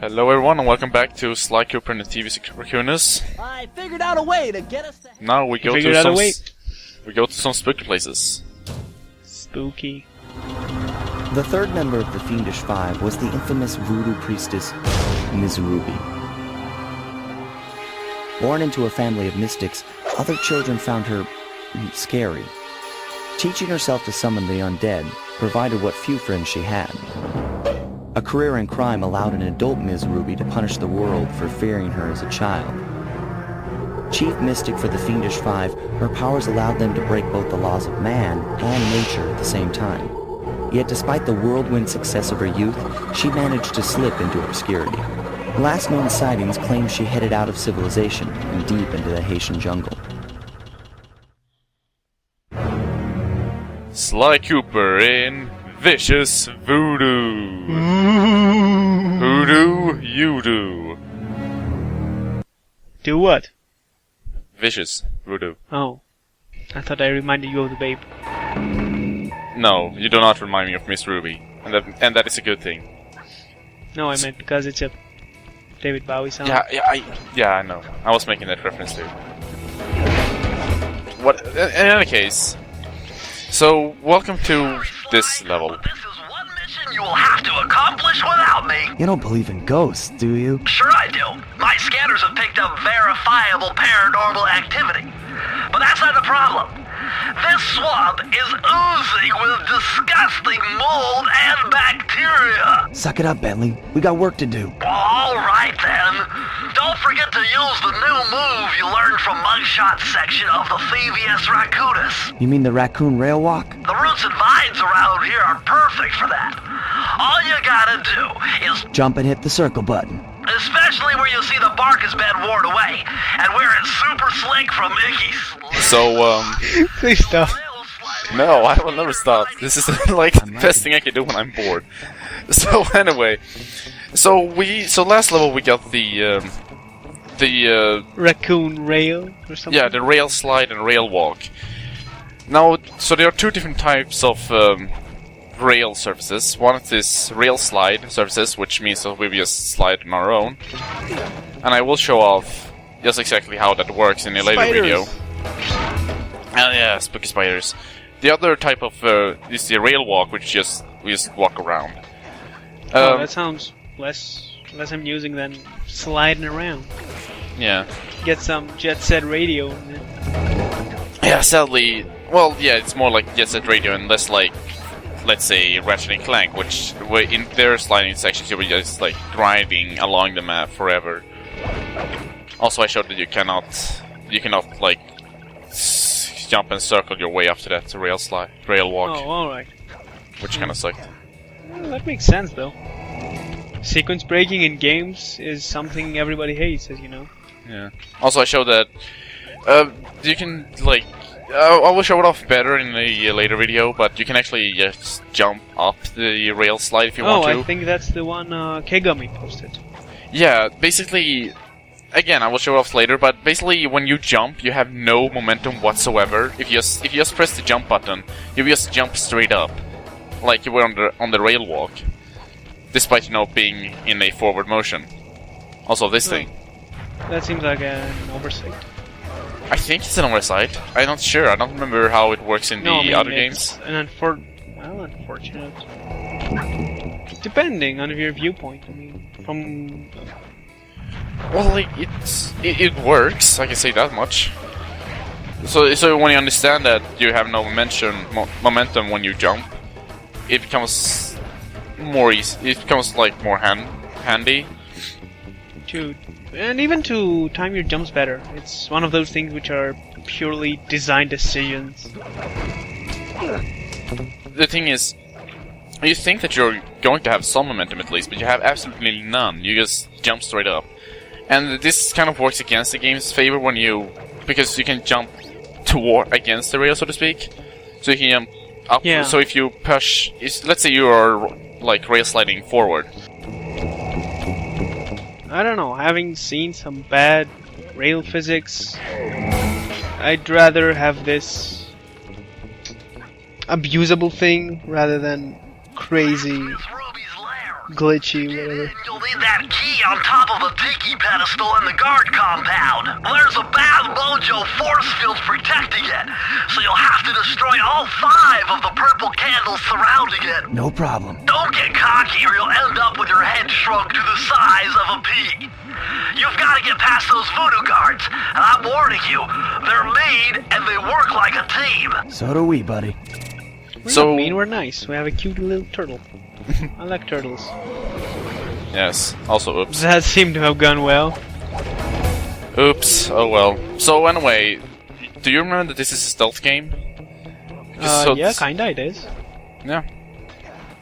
Hello everyone and welcome back to Sly Cooper and the Thievius Racconus. I figured out a way to get us to... Now we go to some spooky places. Spooky. The third member of the Fiendish Five was the infamous voodoo priestess, Ms. Ruby. Born into a family of mystics, other children found her scary. Teaching herself to summon the undead provided what few friends she had. A career in crime allowed an adult Ms. Ruby to punish the world for fearing her as a child. Chief mystic for the Fiendish Five, her powers allowed them to break both the laws of man and nature at the same time. Yet despite the whirlwind success of her youth, she managed to slip into obscurity. Last known sightings claim she headed out of civilization and deep into the Haitian jungle. Sly Cooper in Vicious Voodoo. Voodoo, you do. Do what? Vicious Voodoo. Oh. I thought I reminded you of the babe. No, you do not remind me of Miss Ruby. And that is a good thing. No, I meant because it's a David Bowie song. Yeah, I know. I was making that reference too. What? In any case, so welcome to this level. This is one mission you will have to accomplish without me. You don't believe in ghosts, do you? Sure I do. My scanners have picked up verifiable paranormal activity. But that's not the problem. This swamp is oozing with disgusting mold and bacteria. Suck it up, Bentley. We got work to do. All right then. Don't forget to use the new move you learned from Mugshot section of the Thievius Racconus. You mean the raccoon rail walk? The roots and vines around here are perfect for that. All you gotta do is Jump and hit the circle button. especially where you see the bark has been worn away, and where it's super slick from Mickey's. So, Please stop. no, I will never stop. This is like the best thing I can do when I'm bored. So anyway, so last level we got the Raccoon rail or something? yeah, the rail slide and rail walk. Now, so there are two different types of rail surfaces. One is rail slide surfaces, which means that we just slide on our own. And I will show off just exactly how that works in a later video. Yeah, spooky spiders. The other type of is the rail walk, which we just walk around. Oh, that sounds less amusing than sliding around. Yeah. Get some Jet Set Radio. Yeah, sadly, well, yeah, it's more like Jet Set Radio and less like, let's say, Ratchet and Clank, which in their sliding sections you were just like driving along the map forever. Also, I showed that you cannot like jump and circle your way up to that rail walk. Oh, alright. Which kind of sucked. Well, that makes sense, though. Sequence breaking in games is something everybody hates, as you know. Yeah. Also, I showed that you can like. I will show it off better in a later video, but you can actually just jump up the rail slide if you want to. Oh, I think that's the one Kegami posted. Yeah, basically. Again, I will show it off later, but basically when you jump, you have no momentum whatsoever. If you just press the jump button, you just jump straight up, like you were on the rail walk, despite being in a forward motion. Also, this thing. That seems like an oversight. I think it's an oversight. I'm not sure. I don't remember how it works in the other games. Unfortunate. Depending on your viewpoint. I mean, from. Well, like, it works, I can say that much. So when you understand that you have no momentum when you jump, it becomes more easy. It becomes like more handy. And even to time your jumps better. It's one of those things which are purely design decisions. The thing is, you think that you're going to have some momentum at least, but you have absolutely none. You just jump straight up. And this kind of works against the game's favor because you can jump against the rail, so to speak. So you can jump up. Yeah. So if you push, let's say you are like rail sliding forward. I don't know, having seen some bad rail physics, I'd rather have this abusable thing rather than crazy glitchy, whatever. You'll need that key on top of a tiki pedestal in the guard compound. There's a bad mojo force field protecting it, so you'll have to destroy all 5 of the purple candles surrounding it. No problem. Don't get cocky or you'll end up with your head shrunk to the size of a pea. You've got to get past those voodoo guards, and I'm warning you, they're mean and they work like a team. So do we, buddy. So mean, we're nice. We have a cute little turtle. I like turtles. Yes. Also, oops. That seemed to have gone well. Oops. Oh well. So anyway, do you remember that this is a stealth game? Yeah, kinda it is. Yeah.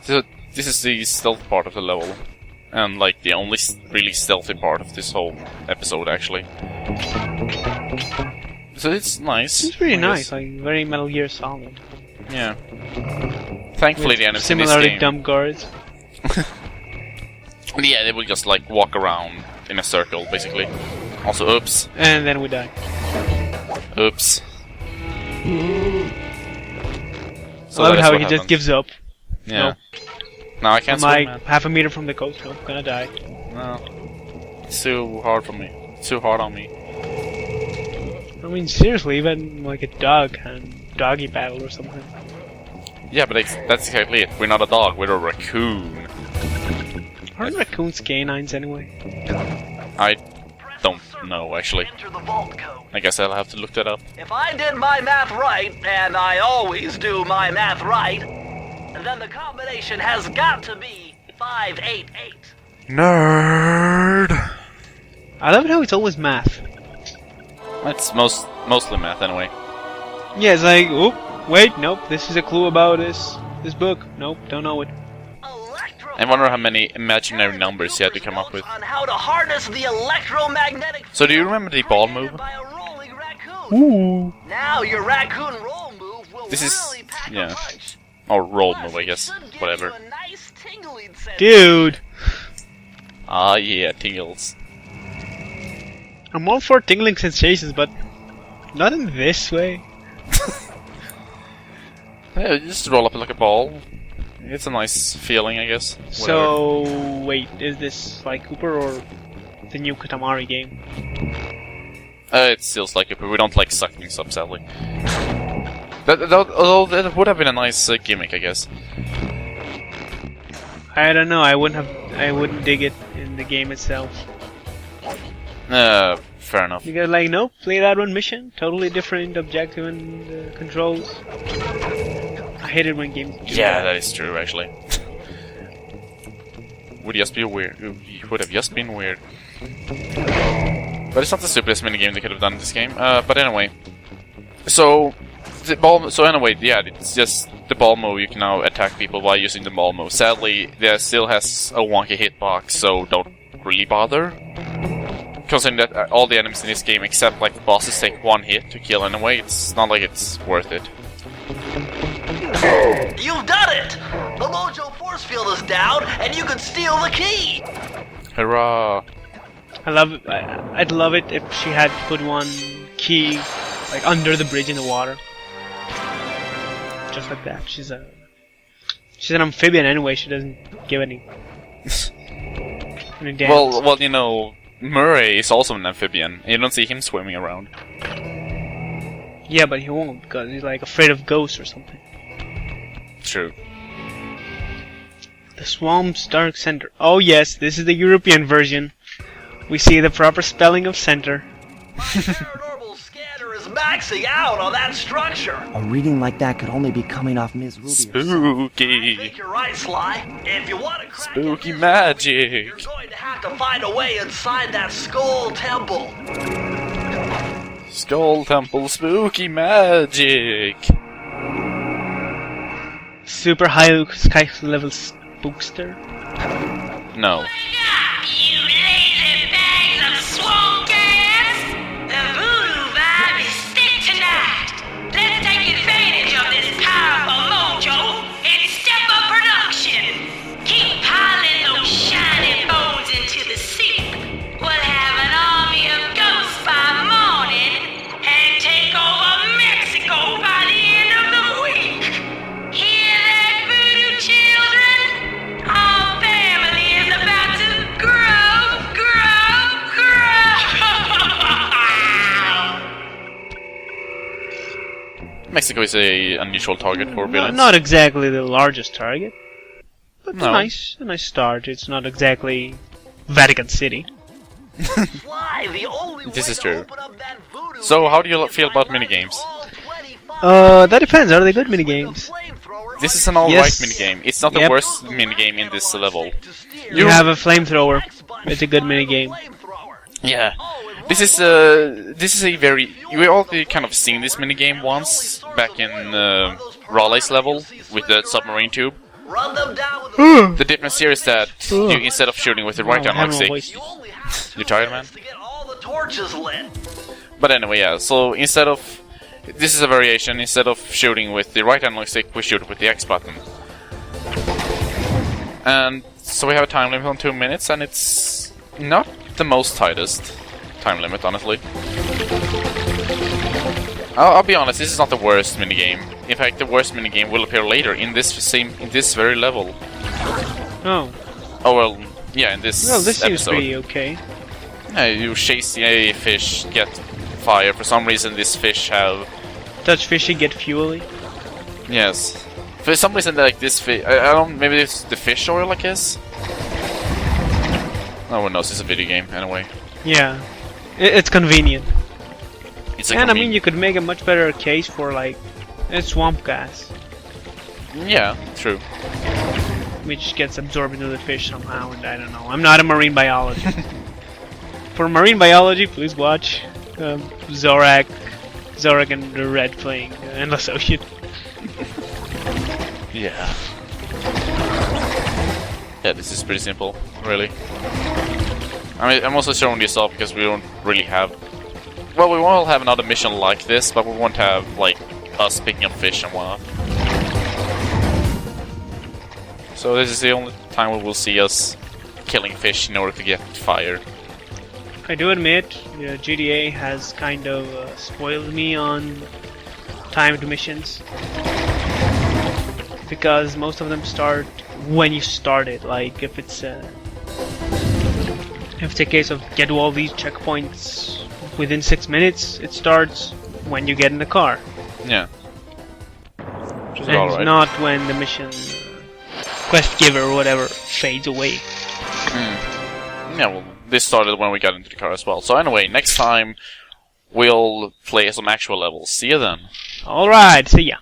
So this is the stealth part of the level, and like the only really stealthy part of this whole episode, actually. So it's nice. It's really nice, like very Metal Gear Solid. Yeah. Thankfully, the enemies in this similarly game. dumb guards. Yeah, they will just like walk around in a circle, basically. Also, oops. And then we die. Oops. So I love that is how what he just happened. gives up. Yeah. Nope. No, I can't I'm swim, like man. half a meter from the coast. Nope, gonna die. No. It's too hard for me. It's too hard on me. I mean, seriously, even like a dog can doggy battle or something. Yeah, but that's exactly it. We're not a dog, we're a raccoon. Aren't raccoons canines anyway? I don't know, actually. Enter the vault code. I guess I'll have to look that up. If I did my math right, and I always do my math right, then the combination has got to be 588. Nerd! I love how it's always math. It's mostly math, anyway. Yeah, it's like, oop, wait, nope, this is a clue about this book. Nope, don't know it. I wonder how many imaginary numbers you had to come up with. On how to harness the electromagnetic So do you remember the ball move? by a rolling raccoon. Ooh. Now your raccoon roll move will This is- really pack yeah. a punch. Or roll Plus, move, I guess. it should give Whatever. you a nice tingling sensation. Dude! Ah, yeah, tingles. I'm all for tingling sensations, but not in this way. Yeah, you just roll up like a ball. It's a nice feeling, I guess. Whatever. So, wait, is this like Cooper or the new Katamari game? It feels like it, but we don't like suck things up, sadly. Although that would have been a nice gimmick, I guess. I don't know, I wouldn't dig it in the game itself. Fair enough. Because like, nope, play that one mission, totally different objective and controls. I hate it when games do Yeah, that. that is true, actually. Would just be weird. It would have just been weird. But it's not the stupidest minigame they could have done in this game. But anyway. So, the ball. So anyway, yeah, it's just the ball move. You can now attack people by using the ball move. Sadly, there still has a wonky hitbox, so don't really bother. Considering that all the enemies in this game, except like the bosses, take 1 hit to kill anyway, it's not like it's worth it. You've done it! The Mojo force field is down, and you can steal the key! Hurrah! I love it. I'd love it if she had put one key like under the bridge in the water. Just like that. She's an amphibian anyway, she doesn't give any damage. Well, you know, Murray is also an amphibian. You don't see him swimming around. Yeah, but he won't because he's like afraid of ghosts or something. True. The swamp's dark center. Oh yes, this is the European version. We see the proper spelling of center. My paranormal scanner is maxing out on that structure! A reading like that could only be coming off Ms. Ruby. I Spooky! think you're right, Sly. If you want to crack it, Spooky you're magic! going to have to find a way inside that skull temple. Skull Temple spooky magic! Super high sky level spookster. No. You lazy bags of swamp gas! The voodoo vibe is thick tonight. Let's take advantage of this powerful mojo and step up production. Keep piling those shiny bones into the soup. We'll have an army of ghosts by morning and take over Mexico by the end of the week. Hear that, voodoo children? Our family Mexico is a unusual target for villains. Not exactly the largest target, but No. a nice start. It's not exactly Vatican City. Sly, the only This way is to true. open up that voodoo So, how do you safe feel is about by running minigames? all 25 That depends. Are they good minigames? flamethrower This on is an your alright Yes. minigame. It's not the Yep. worst minigame in this level. You have a flamethrower. It's a good minigame. Yeah. This is a very... We all kind of seen this minigame once, back in Raleigh's level, with the submarine tube. Run them down with The difference here is that you, instead of shooting with the right I have analog no stick... voice. You only have You tired, man? to get all the torches lit. But anyway, yeah, so instead of... This is a variation. Instead of shooting with the right analog stick, we shoot with the X button. And so we have a time limit on 2 minutes, and it's not the most tightest time limit, honestly. I'll be honest, this is not the worst minigame. In fact, the worst minigame will appear later in this very level. Oh, Oh well, yeah, in this well, this seems episode. pretty okay. Yeah, you chase a fish, get fire. For some reason, this fish have... Touch fishy, get fuely. Yes. For some reason, like this fish... I don't... Maybe it's the fish oil, I guess? No one knows, it's a video game, anyway. Yeah, it's convenient. It's a And I mean, conven- you could make a much better case for like swamp gas, Yeah, true. which gets absorbed into the fish somehow. And I don't know. I'm not a marine biologist. For marine biology, please watch Zorak and the Red playing Endless Ocean. Yeah. Yeah, this is pretty simple, really. I mean, I'm also showing this off because we don't really have... Well, we won't have another mission like this, but we won't have, like, us picking up fish and whatnot. So this is the only time we will see us killing fish in order to get fire. I do admit, GTA has kind of spoiled me on timed missions. Because most of them start when you start it. Like, if it's a case of get to all these checkpoints within 6 minutes, it starts when you get in the car. Yeah. Which is And alright. not when the mission quest giver or whatever fades away. Yeah, well, this started when we got into the car as well. So anyway, next time we'll play some actual levels. See you then. Alright, see ya.